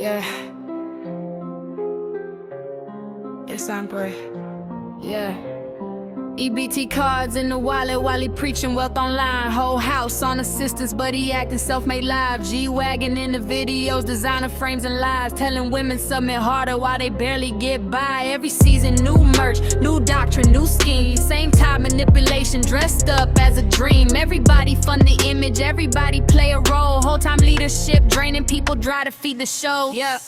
Yeah. It's Andre. Yeah. EBT cards in the wallet while he preaching wealth online. Whole house on assistance, but he acting self-made live. G-Wagon in the videos, designer frames and lies. Telling women submit harder while they barely get by. Every season, new merch, new doctrine, new scheme. Same time manipulation, dressed up as a dream. Everybody fund the image, everybody play a role. Whole time leadership, draining people dry to feed the show. Yeah.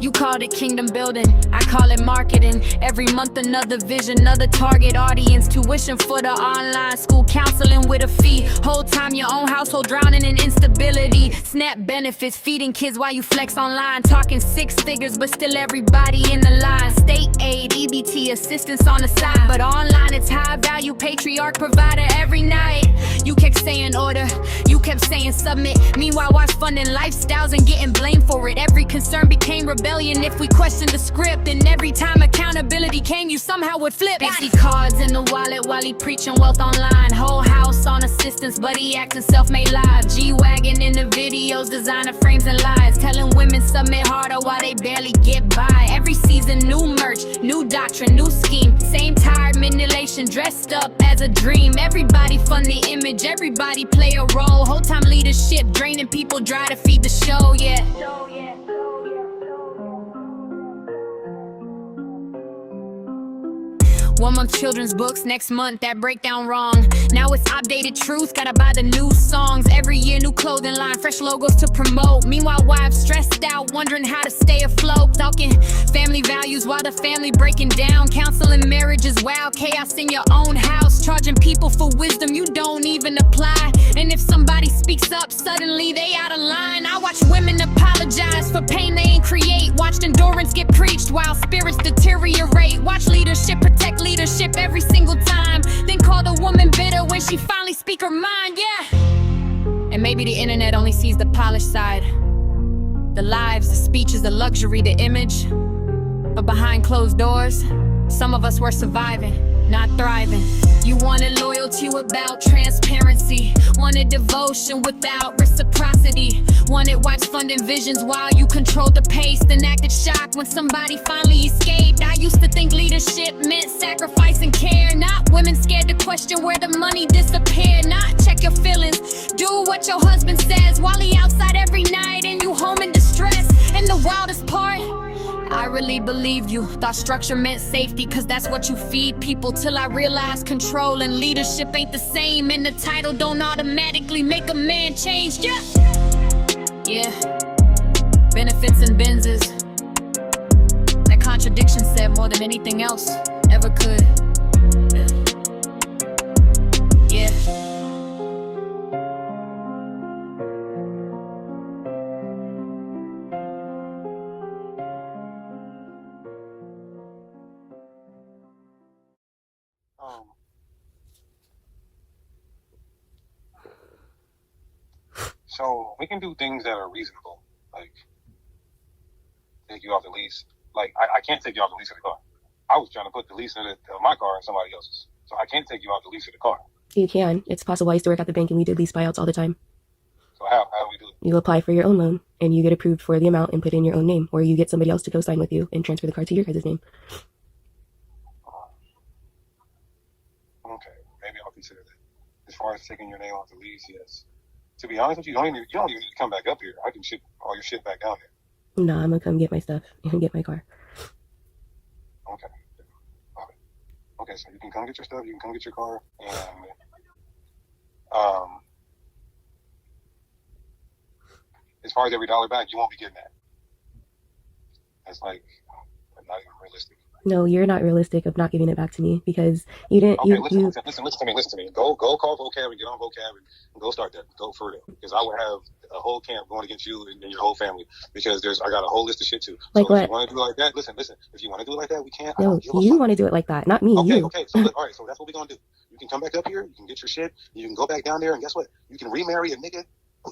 You called it kingdom building, I call it marketing. Every month another vision, another target audience. Tuition for the online school, counseling with a fee. Whole time your own household drowning in instability. SNAP benefits, feeding kids while you flex online. Talking 6 figures, but still everybody in the line. State aid, EBT, assistance on the side. But online it's high value, patriarch provider every night. You kept saying order, you kept saying submit. Meanwhile watch funding lifestyles and getting blamed for it. Every concern became rebellion if we questioned the script. And every time accountability came, you somehow would flip. Empty cards in the wallet while he preaching wealth online. Whole house on assistance, but he acting self-made live. G-Wagon in the videos, designer frames and lies. Telling women submit harder while they barely get by. Every season, new merch, new doctrine, new scheme. Same tired manipulation, dressed up as a dream. Everybody fund the image, everybody play a role. Whole time leadership, draining people dry to feed the show, yeah. 1 month children's books, next month that breakdown wrong. Now it's updated truth, gotta buy the new songs. Every year new clothing line, fresh logos to promote. Meanwhile wives stressed out, wondering how to stay afloat. Talking family values while the family breaking down. Counseling marriages, wow, chaos in your own house. Charging people for wisdom you don't even apply. And if somebody speaks up, suddenly they out of line. I watch women apologize for pain they ain't create. Watched endurance get preached while spirits deteriorate. Watch leadership protect leadership every single time. Then call the woman bitter when she finally speak her mind, yeah. And maybe the internet only sees the polished side. The lives, the speeches, the luxury, the image. But behind closed doors, some of us were surviving, not thriving. You wanted loyalty without transparency. Wanted devotion without reciprocity. Wanted wives funding visions while you controlled the pace. Then acted shocked when somebody finally escaped. I used to think leadership meant sacrifice and care. Not women scared to question where the money disappeared. Not check your feelings, do what your husband says while he outside every night and you home in distress. And the wildest part, I really believed you. Thought structure meant safety, cause that's what you feed people. Till I realized control and leadership ain't the same. And the title don't automatically make a man change, yeah. Yeah, benefits and Benzes. That contradiction said more than anything else ever could. Yeah. So we can do things that are reasonable, like take you off the lease. Like I can't take you off the lease of the car. I was trying to put the lease of my car in somebody else's, so I can't take you off the lease of the car. You can. It's possible. I used to work at the bank and we did lease buyouts all the time. So how do we do it? You apply for your own loan and you get approved for the amount and put in your own name, or you get somebody else to co-sign with you and transfer the car to your guys' name. Okay, maybe I'll consider that. As far as taking your name off the lease, yes. To be honest with you, you don't even need to come back up here. I can ship all your shit back down here. No, I'm gonna come get my stuff and get my car. Okay. Okay, so you can come get your stuff, you can come get your car, and as far as every dollar back, you won't be getting that. That's like not even realistic. No, you're not realistic of not giving it back to me because you didn't. Okay, listen to me. Go call vocab and get on vocab and go start that. Go further, because I will have a whole camp going against you and your whole family, because I got a whole list of shit too. Like so what? If you want to do it like that, listen. If you want to do it like that, we can't. No, you want to do it like that, not me. Okay, you. okay. So all right. So that's what we're gonna do. You can come back up here. You can get your shit. You can go back down there, and guess what? You can remarry a nigga,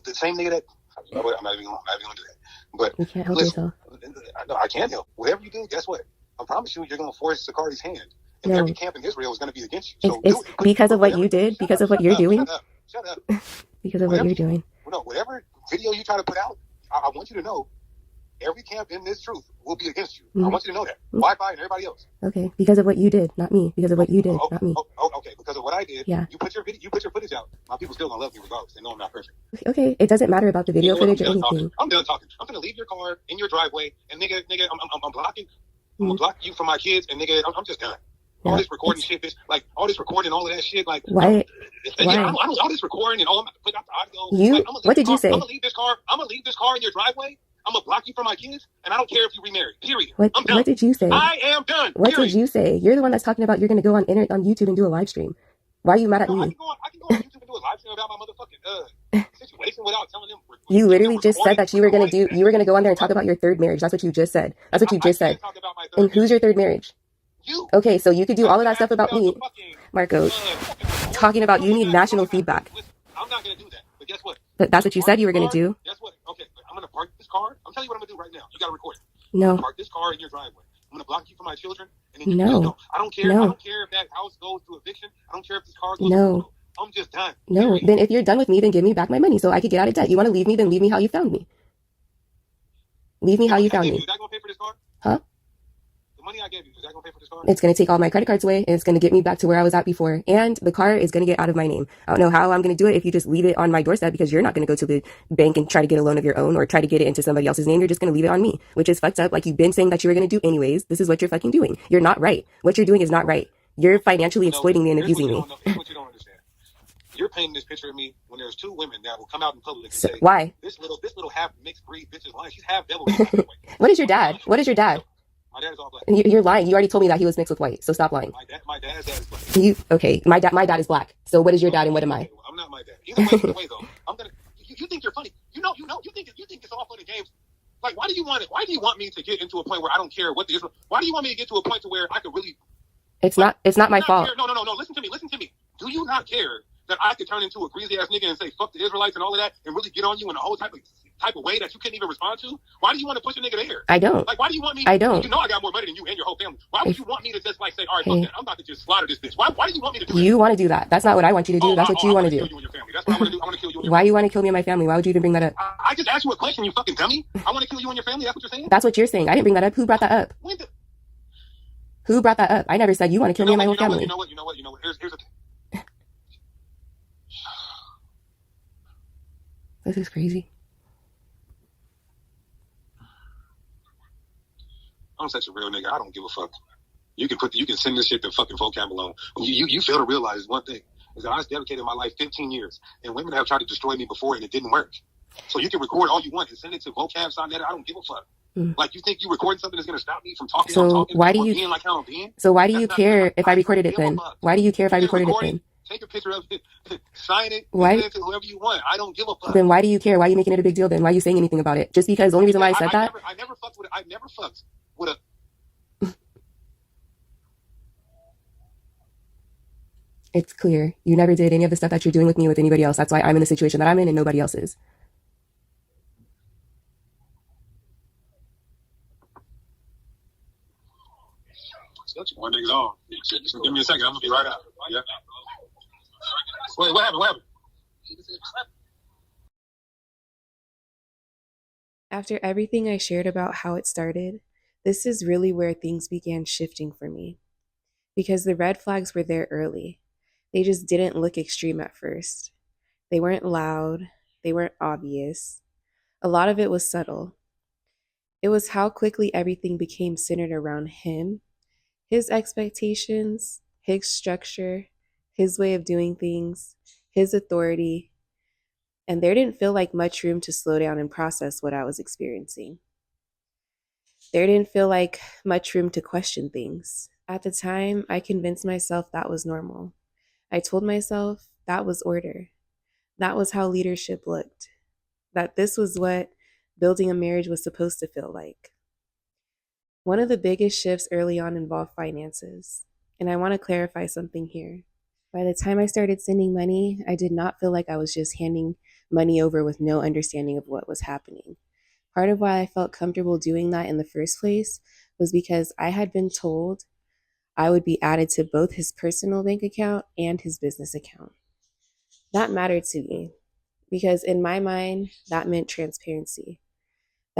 the same nigga that. You know what? I'm not even gonna do that. But you can't help listen, yourself. No, I can't help. Whatever you do, guess what? I promise you're going to force Sakari's hand. And every camp in Israel is going to be against you. So it's because of what you did, because of what you're doing. Shut up. Because of what you're doing. No, whatever video you try to put out, I want you to know every camp in this truth will be against you. I want you to know that. Wi-Fi and everybody else. Okay, because of what you did, not me. Because of what you did, not me. Okay, because of what I did. Yeah. You put your footage out. My people still gonna love me regardless. They know I'm not perfect. Okay, it doesn't matter about the video footage or anything. I'm done talking. I'm gonna leave your car in your driveway, and nigga, I'm blocking. I'm gonna block you from my kids, and nigga, I'm just done. All this recording shit, bitch. Like all this recording, all of that shit. Like why? All this recording and all. Put out the audio. What did you say? I'm gonna leave this car in your driveway. I'm gonna block you from my kids, and I don't care if you remarry. Period. I'm done. What did you say? I am done. What did you say? You're the one that's talking about you're gonna go on YouTube and do a live stream. Why are you mad at me? I can go on YouTube and do a live stream about my motherfucking situation without telling them. You literally just said that you were gonna go on there and talk about your third marriage. That's what you just said. That's what you just said. And who's your third marriage? You. Okay, so you could do all of that stuff about me, Marco. Talking about you need national feedback. I'm not gonna do that. But guess what? But that's what you said you were gonna do. Guess what? Okay, I'm gonna park this car. I'm telling you what I'm gonna do right now. You gotta record it. No. Park this car in your driveway. I'm gonna block you from my children. And then no. I don't care. No. I don't care if that house goes to eviction. I don't care if this car goes no. to I'm just done. No. Period. Then if you're done with me, then give me back my money so I could get out of debt. You want to leave me? Then leave me how you found me. Leave me how you found me. Is that gonna pay for this car? Huh? The money I gave you, is that gonna pay for this car? It's gonna take all my credit cards away, and it's gonna get me back to where I was at before. And the car is gonna get out of my name. I don't know how I'm gonna do it if you just leave it on my doorstep, because you're not gonna go to the bank and try to get a loan of your own or try to get it into somebody else's name. You're just gonna leave it on me, which is fucked up. Like you've been saying that you were gonna do anyways. This is what you're fucking doing. You're not right. What you're doing is not right. You're financially exploiting me and abusing me. Here's what you don't understand. You're painting this picture of me when there's two women that will come out in public and say, why? This little half mixed breed bitch is lying. She's half devil. What is your dad? What is your dad? My dad is all black. You're lying. You already told me that he was mixed with white, so stop lying. My dad's dad is black. Okay? My dad is black. So what is your dad and what am I? I'm not my dad. Either way, though, I'm gonna. You think you're funny? You think it's all fun and games. Like, why do you want me to get into a point where I don't care what the Israel? Why do you want me to get to a point to where I could really? It's not my fault. No. Listen to me. Do you not care that I could turn into a greasy ass nigga and say fuck the Israelites and all of that and really get on you in a whole type of way that you couldn't even respond to? Why do you want to push a nigga there? I don't. Like, why do you want me? I don't. You know I got more money than you and your whole family. Why would you want me to just like say, all right, fuck that. I'm about to just slaughter this bitch. Why do you want me to do that? You want to do that. That's not what I want you to do. That's what you want to do. That's what I want to do. I want to kill you and your Why family. you want to kill me and my family? Why would you even bring that up? I just asked you a question, you fucking dummy. I want to kill you and your family. That's what you're saying? That's what you're saying. I didn't bring that up. Who brought that up? Who brought that up? I never said you want to kill me and my whole family. You know what? Here's the thing. This is crazy. I'm such a real nigga. I don't give a fuck. You can send this shit to fucking vocab alone. You fail to realize one thing is that I dedicated my life 15 years, and women have tried to destroy me before, and it didn't work. So you can record all you want and send it to vocab.net. I don't give a fuck. Like, you think you recording something that's gonna stop me from talking? So why do you? Being like how I'm being? So why do you care if I recorded it then? Why do you care if I recorded it then? Take a picture of it, sign it, why? send it to whoever you want. I don't give a fuck. Then why do you care? Why are you making it a big deal then? Why are you saying anything about it? Just because the only reason why I said that? I never fucked with a. It's clear. You never did any of the stuff that you're doing with me with anybody else. That's why I'm in the situation that I'm in and nobody else is. One nigga's on. Give me a second. I'm gonna be right out. Yeah. Wait, what happened? After everything I shared about how it started, this is really where things began shifting for me. Because the red flags were there early. They just didn't look extreme at first. They weren't loud. They weren't obvious. A lot of it was subtle. It was how quickly everything became centered around him, his expectations, his structure, his way of doing things, his authority, and there didn't feel like much room to slow down and process what I was experiencing. There didn't feel like much room to question things. At the time, I convinced myself that was normal. I told myself that was order. That was how leadership looked. That this was what building a marriage was supposed to feel like. One of the biggest shifts early on involved finances, and I want to clarify something here. By the time I started sending money, I did not feel like I was just handing money over with no understanding of what was happening. Part of why I felt comfortable doing that in the first place was because I had been told I would be added to both his personal bank account and his business account. That mattered to me because in my mind, that meant transparency.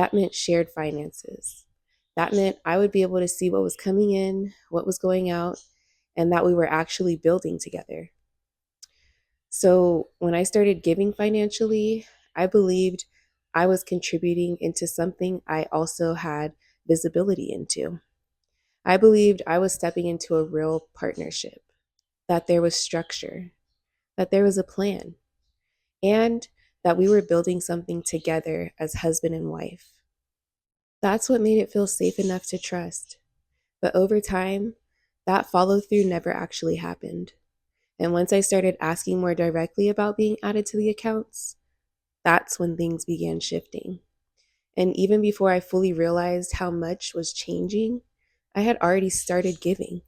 That meant shared finances. That meant I would be able to see what was coming in, what was going out, and that we were actually building together. So when I started giving financially, I believed I was contributing into something I also had visibility into. I believed I was stepping into a real partnership, that there was structure, that there was a plan, and that we were building something together as husband and wife. That's what made it feel safe enough to trust. But over time, that follow through never actually happened. And once I started asking more directly about being added to the accounts, that's when things began shifting. And even before I fully realized how much was changing, I had already started giving.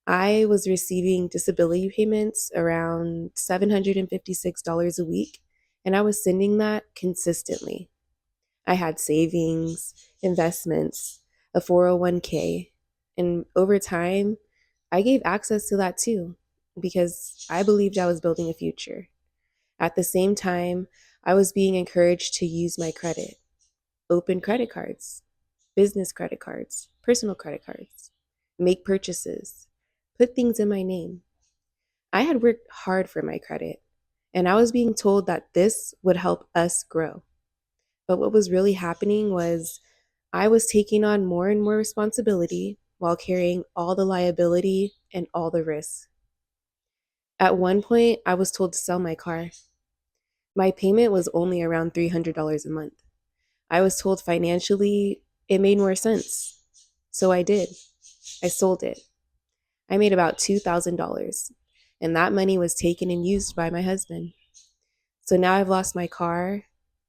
I was receiving disability payments around $756 a week, and I was sending that consistently. I had savings, investments, a 401k, and over time, I gave access to that too because I believed I was building a future. At the same time, I was being encouraged to use my credit, open credit cards, business credit cards, personal credit cards, make purchases, put things in my name. I had worked hard for my credit, and I was being told that this would help us grow. But what was really happening was I was taking on more and more responsibility while carrying all the liability and all the risks. At one point, I was told to sell my car. My payment was only around $300 a month. I was told financially it made more sense. So I did. I sold it. I made about $2,000, and that money was taken and used by my husband. So now I've lost my car,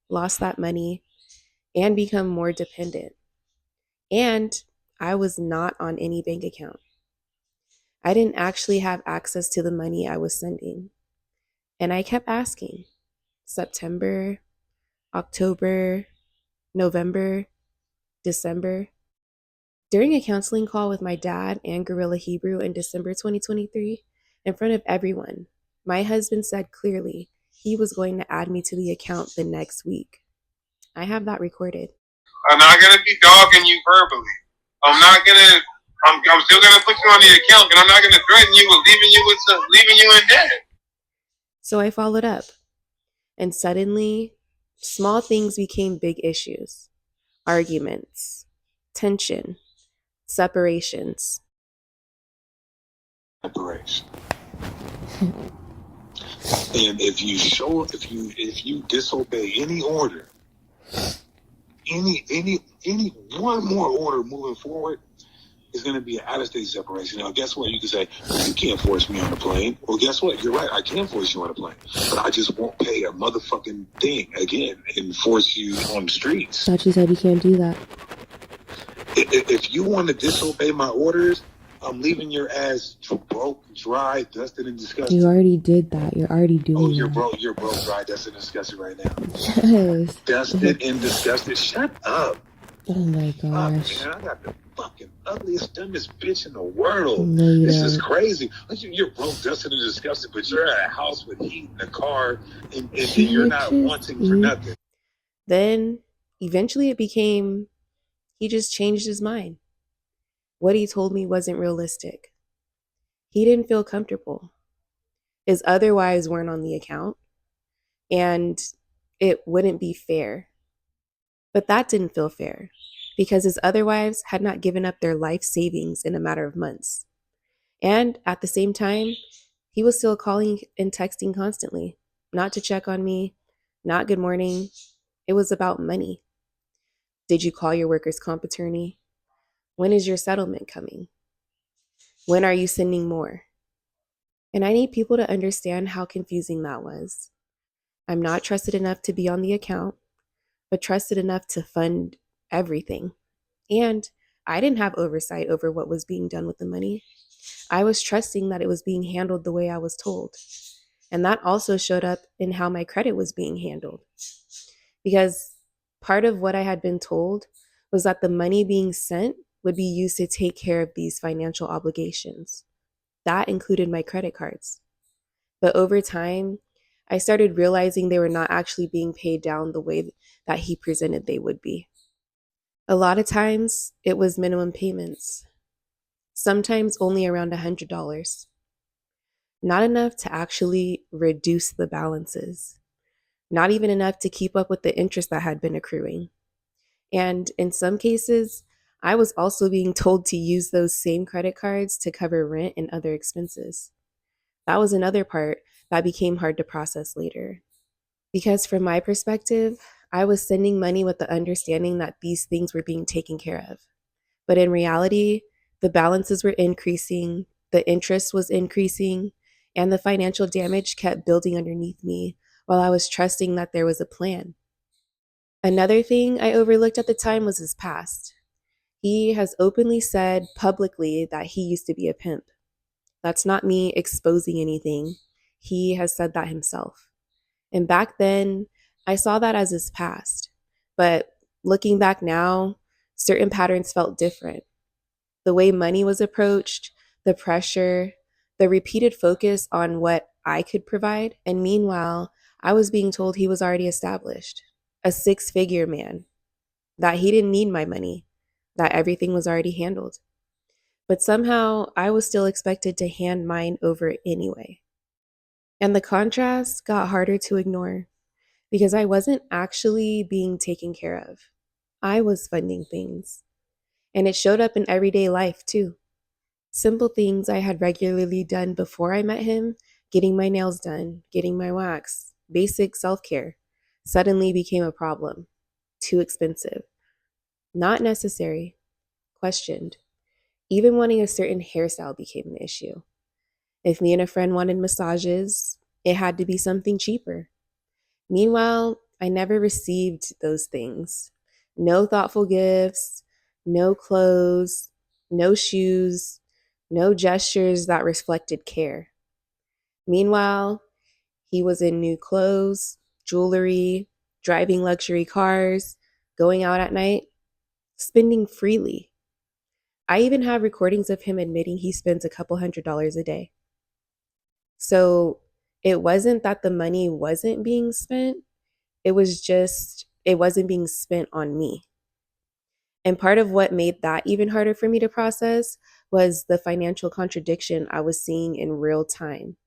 lost that money, and become more dependent. And I was not on any bank account. I didn't actually have access to the money I was sending. And I kept asking September, October, November, December. During a counseling call with my dad and Gorilla Hebrew in December 2023, in front of everyone, my husband said clearly he was going to add me to the account the next week. I have that recorded. I'm not gonna be dogging you verbally. I'm not gonna. I'm still gonna put you on the account, but I'm not gonna threaten you with leaving you in debt. So I followed up, and suddenly, small things became big issues: arguments, tension, separations. Separation. And if you disobey any order, any one more order moving forward is going to be an out-of-state separation. Now, guess what? You can say, you can't force me on a plane. Well, guess what? You're right. I can force you on a plane. But I just won't pay a motherfucking thing again and force you on the streets. Thought you said you can't do that. If you want to disobey my orders, I'm leaving your ass broke, dry, dusted, and disgusted. You already did that. You're already doing Oh, you're that. broke, dry, dusted, and disgusted right now. Yes. Dusted and disgusted. Shut up. Oh my gosh. Man, I got the fucking ugliest, dumbest bitch in the world. No, you This don't. is crazy. You're broke, dusted, and disgusted, but you're at a house with heat and a car, and you're not wanting for nothing. Then, eventually it became, he just changed his mind. What he told me wasn't realistic. He didn't feel comfortable. His other wives weren't on the account, and it wouldn't be fair. But that didn't feel fair because his other wives had not given up their life savings in a matter of months. And at the same time, he was still calling and texting constantly, not to check on me, not good morning. It was about money. Did you call your workers' comp attorney? When is your settlement coming? When are you sending more? And I need people to understand how confusing that was. I'm not trusted enough to be on the account, but trusted enough to fund everything. And I didn't have oversight over what was being done with the money. I was trusting that it was being handled the way I was told. And that also showed up in how my credit was being handled. Because part of what I had been told was that the money being sent would be used to take care of these financial obligations. That included my credit cards. But over time, I started realizing they were not actually being paid down the way that he presented they would be. A lot of times, it was minimum payments, sometimes only around $100, not enough to actually reduce the balances, not even enough to keep up with the interest that had been accruing. And in some cases, I was also being told to use those same credit cards to cover rent and other expenses. That was another part that became hard to process later. Because from my perspective, I was sending money with the understanding that these things were being taken care of. But in reality, the balances were increasing, the interest was increasing, and the financial damage kept building underneath me while I was trusting that there was a plan. Another thing I overlooked at the time was his past. He has openly said publicly that he used to be a pimp. That's not me exposing anything. He has said that himself. And back then, I saw that as his past. But looking back now, certain patterns felt different. The way money was approached, the pressure, the repeated focus on what I could provide. And meanwhile, I was being told he was already established, a six-figure man, that he didn't need my money, that everything was already handled. But somehow I was still expected to hand mine over anyway. And the contrast got harder to ignore because I wasn't actually being taken care of. I was funding things. And it showed up in everyday life too. Simple things I had regularly done before I met him, getting my nails done, getting my wax, basic self care, suddenly became a problem. Too expensive. Not necessary. Questioned. Even wanting a certain hairstyle became an issue. If me and a friend wanted massages, it had to be something cheaper. Meanwhile, I never received those things. No thoughtful gifts, no clothes, no shoes, no gestures that reflected care. Meanwhile, he was in new clothes, jewelry, driving luxury cars, going out at night, spending freely. I even have recordings of him admitting he spends a couple $100s a day. So it wasn't that the money wasn't being spent, it was just, it wasn't being spent on me. And part of what made that even harder for me to process was the financial contradiction I was seeing in real time.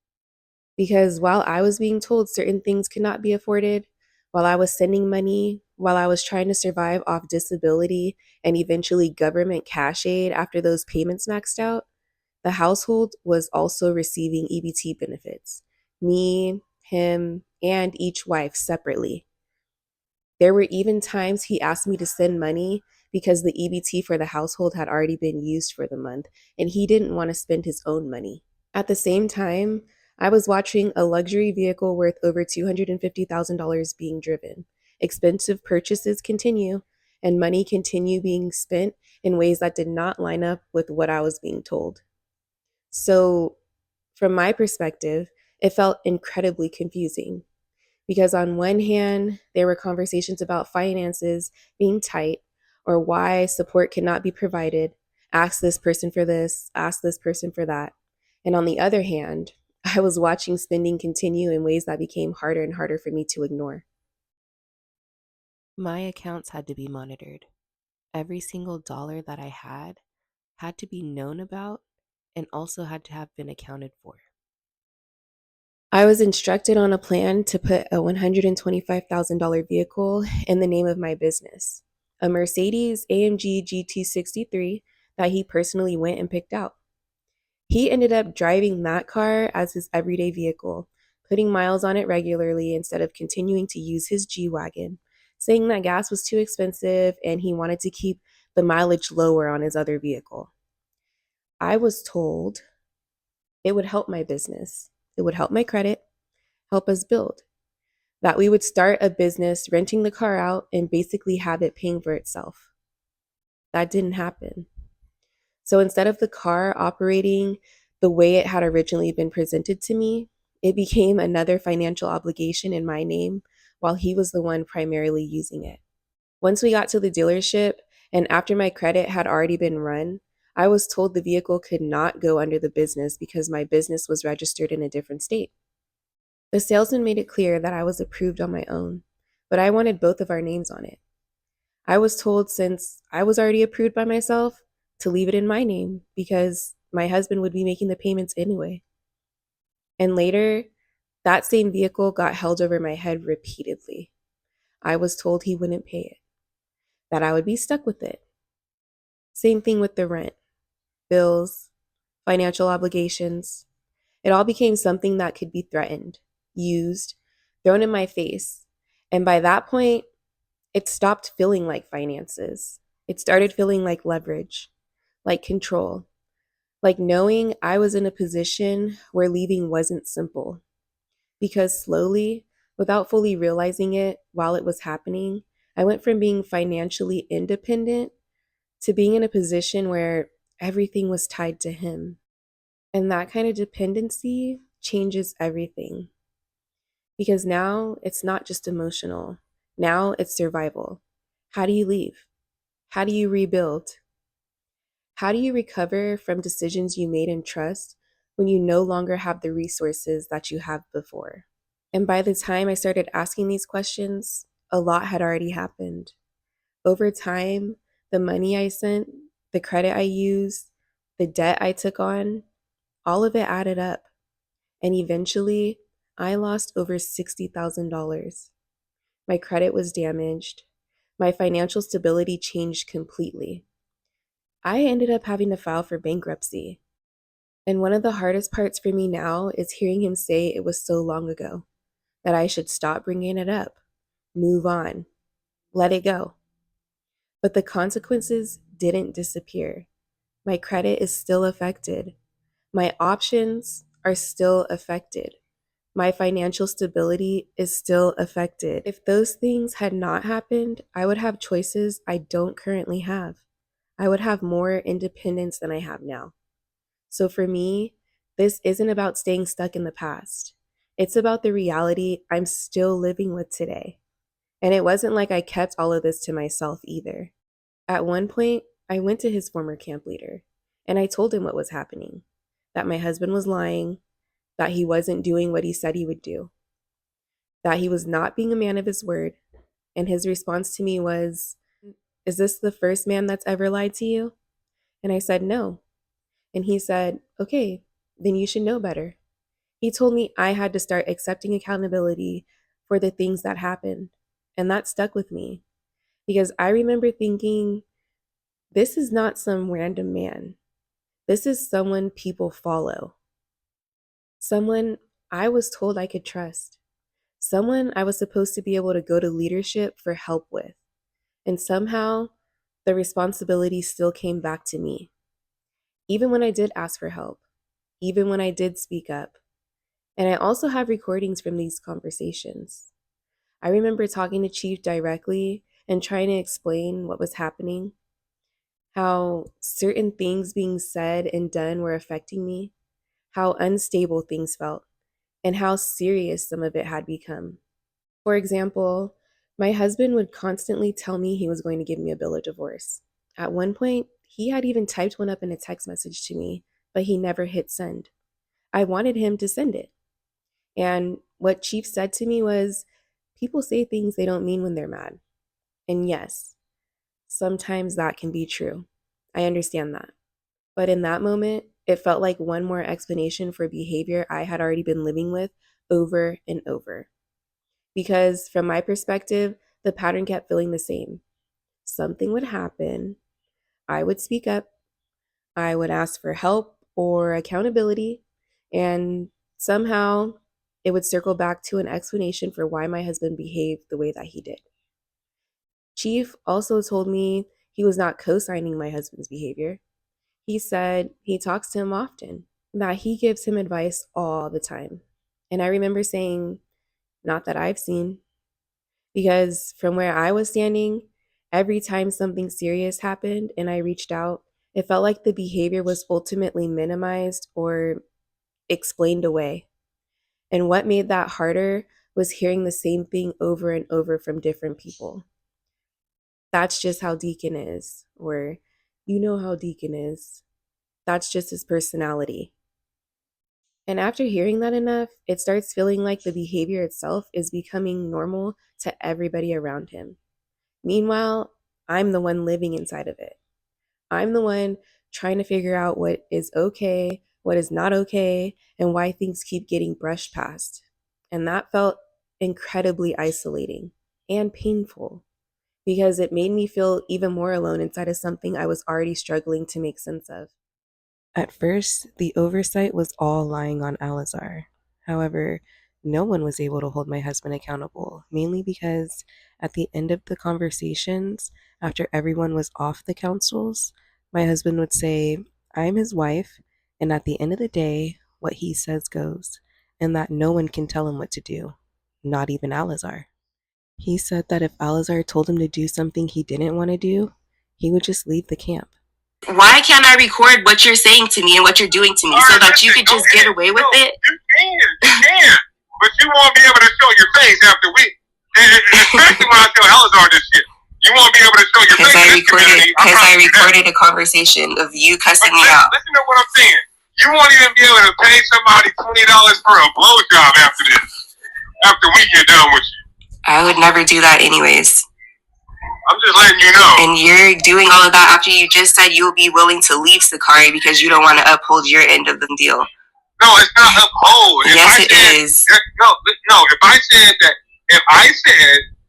Because while I was being told certain things could not be afforded, while I was sending money, while I was trying to survive off disability and eventually government cash aid after those payments maxed out, the household was also receiving EBT benefits. Me, him, and each wife separately. There were even times he asked me to send money because the EBT for the household had already been used for the month, and he didn't want to spend his own money. At the same time, I was watching a luxury vehicle worth over $250,000 being driven. Expensive purchases continue, and money continue being spent in ways that did not line up with what I was being told. So, from my perspective, it felt incredibly confusing because, on one hand, there were conversations about finances being tight or why support cannot be provided. Ask this person for this, ask this person for that. And on the other hand, I was watching spending continue in ways that became harder and harder for me to ignore. My accounts had to be monitored. Every single dollar that I had to be known about and also had to have been accounted for. I was instructed on a plan to put a $125,000 vehicle in the name of my business, a Mercedes AMG GT63 that he personally went and picked out. He ended up driving that car as his everyday vehicle, putting miles on it regularly instead of continuing to use his G-Wagon, saying that gas was too expensive and he wanted to keep the mileage lower on his other vehicle. I was told it would help my business. It would help my credit, help us build. That we would start a business renting the car out and basically have it paying for itself. That didn't happen. So instead of the car operating the way it had originally been presented to me, it became another financial obligation in my name while he was the one primarily using it. Once we got to the dealership and after my credit had already been run, I was told the vehicle could not go under the business because my business was registered in a different state. The salesman made it clear that I was approved on my own, but I wanted both of our names on it. I was told since I was already approved by myself to leave it in my name because my husband would be making the payments anyway. And later, that same vehicle got held over my head repeatedly. I was told he wouldn't pay it, that I would be stuck with it. Same thing with the rent, bills, financial obligations. It all became something that could be threatened, used, thrown in my face. And by that point, it stopped feeling like finances. It started feeling like leverage, like control, like knowing I was in a position where leaving wasn't simple. Because slowly, without fully realizing it while it was happening, I went from being financially independent to being in a position where everything was tied to him. And that kind of dependency changes everything. Because now it's not just emotional, now it's survival. How do you leave? How do you rebuild? How do you recover from decisions you made in trust when you no longer have the resources that you have before? And by the time I started asking these questions, a lot had already happened. Over time, the money I sent, the credit I used, the debt I took on, all of it added up. And eventually, I lost over $60,000. My credit was damaged. My financial stability changed completely. I ended up having to file for bankruptcy. And one of the hardest parts for me now is hearing him say it was so long ago, that I should stop bringing it up, move on, let it go. But the consequences didn't disappear. My credit is still affected. My options are still affected. My financial stability is still affected. If those things had not happened, I would have choices I don't currently have. I would have more independence than I have now. So for me, this isn't about staying stuck in the past. It's about the reality I'm still living with today. And it wasn't like I kept all of this to myself either. At one point, I went to his former camp leader and I told him what was happening, that my husband was lying, that he wasn't doing what he said he would do, that he was not being a man of his word. And his response to me was, "Is this the first man that's ever lied to you?" And I said, "No." And he said, "Okay, then you should know better." He told me I had to start accepting accountability for the things that happened. And that stuck with me because I remember thinking, this is not some random man. This is someone people follow. Someone I was told I could trust. Someone I was supposed to be able to go to leadership for help with. And somehow the responsibility still came back to me. Even when I did ask for help, even when I did speak up. And I also have recordings from these conversations. I remember talking to Chief directly and trying to explain what was happening, how certain things being said and done were affecting me, how unstable things felt, and how serious some of it had become. For example, my husband would constantly tell me he was going to give me a bill of divorce. At one point, he had even typed one up in a text message to me, but he never hit send. I wanted him to send it. And what Chief said to me was, people say things they don't mean when they're mad. And yes, sometimes that can be true. I understand that. But in that moment, it felt like one more explanation for behavior I had already been living with over and over. Because from my perspective, the pattern kept feeling the same. Something would happen, I would speak up, I would ask for help or accountability, and somehow it would circle back to an explanation for why my husband behaved the way that he did. Chief also told me he was not co signing my husband's behavior. He said he talks to him often, that he gives him advice all the time. And I remember saying, not that I've seen, because from where I was standing, every time something serious happened and I reached out, it felt like the behavior was ultimately minimized or explained away. And what made that harder was hearing the same thing over and over from different people. That's just how Deacon is, or you know how Deacon is. That's just his personality. And after hearing that enough, it starts feeling like the behavior itself is becoming normal to everybody around him. Meanwhile, I'm the one living inside of it. I'm the one trying to figure out what is okay, what is not okay, and why things keep getting brushed past. And that felt incredibly isolating and painful because it made me feel even more alone inside of something I was already struggling to make sense of. At first, the oversight was all lying on Alazar. However, no one was able to hold my husband accountable, mainly because at the end of the conversations, after everyone was off the councils, my husband would say, I'm his wife, and at the end of the day, what he says goes, and that no one can tell him what to do, not even Alazar. He said that if Alazar told him to do something he didn't want to do, he would just leave the camp. Why can't I record what you're saying to me and what you're doing to me so that you could just get away with it? You can, but you won't be able to show your face after we, especially when I tell Elazar this shit. You won't be able to show your face. Because I recorded a conversation of you cussing me out. Listen to what I'm saying. You won't even be able to pay somebody $20 for a blowjob after this. After we get done with you. I would never do that anyways. I'm just letting you know. And you're doing all of that after you just said you'll be willing to leave Sakari because you don't want to uphold your end of the deal. No, it's not uphold. Yes, it is. No, if I said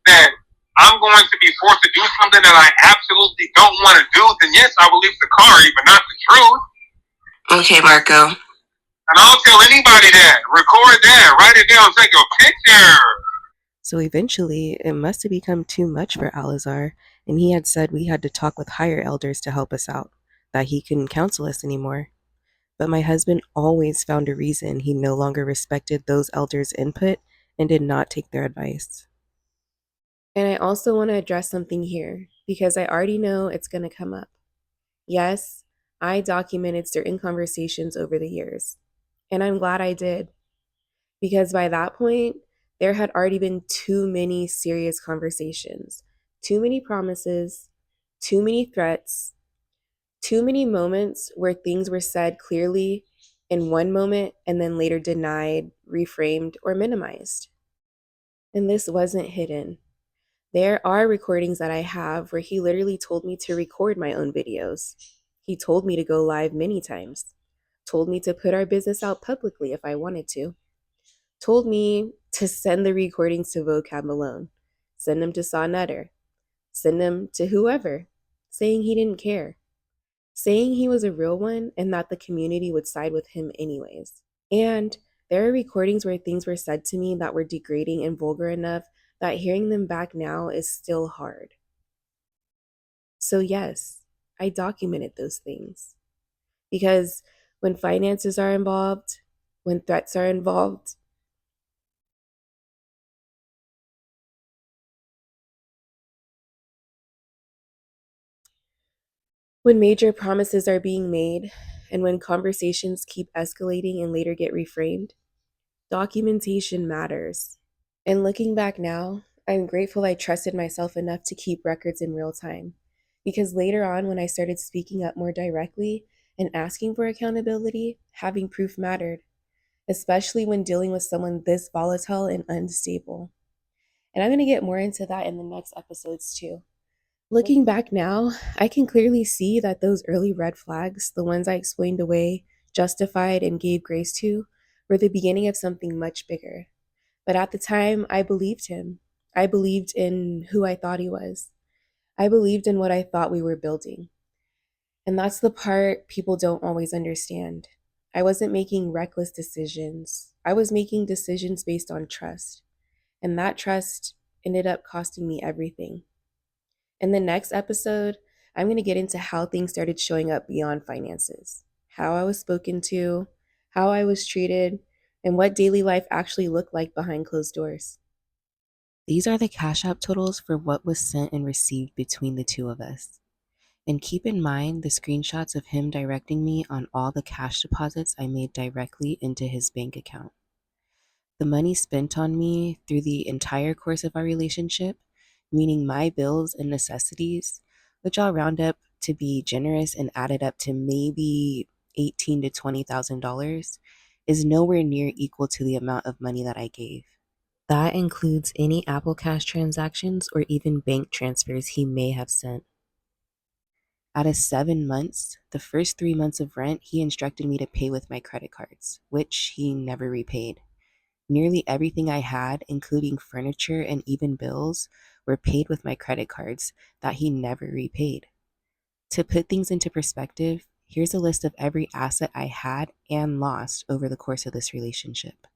that I'm going to be forced to do something that I absolutely don't want to do, then yes, I will leave Sakari, but not the truth. Okay, Marco. And I'll tell anybody that. Record that. Write it down. Take a picture. So eventually, it must have become too much for Alazar, and he had said we had to talk with higher elders to help us out, that he couldn't counsel us anymore. But my husband always found a reason he no longer respected those elders' input and did not take their advice. And I also want to address something here, because I already know it's going to come up. Yes, I documented certain conversations over the years, and I'm glad I did, because by that point, there had already been too many serious conversations, too many promises, too many threats, too many moments where things were said clearly in one moment and then later denied, reframed, or minimized. And this wasn't hidden. There are recordings that I have where he literally told me to record my own videos. He told me to go live many times, told me to put our business out publicly if I wanted to, told me to send the recordings to Vocab Malone, send them to Saw Nutter, send them to whoever, saying he didn't care, saying he was a real one and that the community would side with him anyways. And there are recordings where things were said to me that were degrading and vulgar enough that hearing them back now is still hard. So yes, I documented those things. Because when finances are involved, when threats are involved, when major promises are being made, and when conversations keep escalating and later get reframed, documentation matters. And looking back now, I'm grateful I trusted myself enough to keep records in real time. Because later on, when I started speaking up more directly and asking for accountability, having proof mattered, especially when dealing with someone this volatile and unstable. And I'm going to get more into that in the next episodes too. Looking back now, I can clearly see that those early red flags, the ones I explained away, justified, and gave grace to, were the beginning of something much bigger. But at the time, I believed him. I believed in who I thought he was. I believed in what I thought we were building. And that's the part people don't always understand. I wasn't making reckless decisions. I was making decisions based on trust. And that trust ended up costing me everything. In the next episode, I'm going to get into how things started showing up beyond finances, how I was spoken to, how I was treated, and what daily life actually looked like behind closed doors. These are the Cash App totals for what was sent and received between the two of us. And keep in mind the screenshots of him directing me on all the cash deposits I made directly into his bank account. The money spent on me through the entire course of our relationship, meaning my bills and necessities, which I'll round up to be generous and added up to maybe $18,000 to $20,000, is nowhere near equal to the amount of money that I gave. That includes any Apple Cash transactions or even bank transfers he may have sent. Out of 7 months, the first 3 months of rent, he instructed me to pay with my credit cards, which he never repaid. Nearly everything I had, including furniture and even bills, were paid with my credit cards that he never repaid. To put things into perspective, here's a list of every asset I had and lost over the course of this relationship.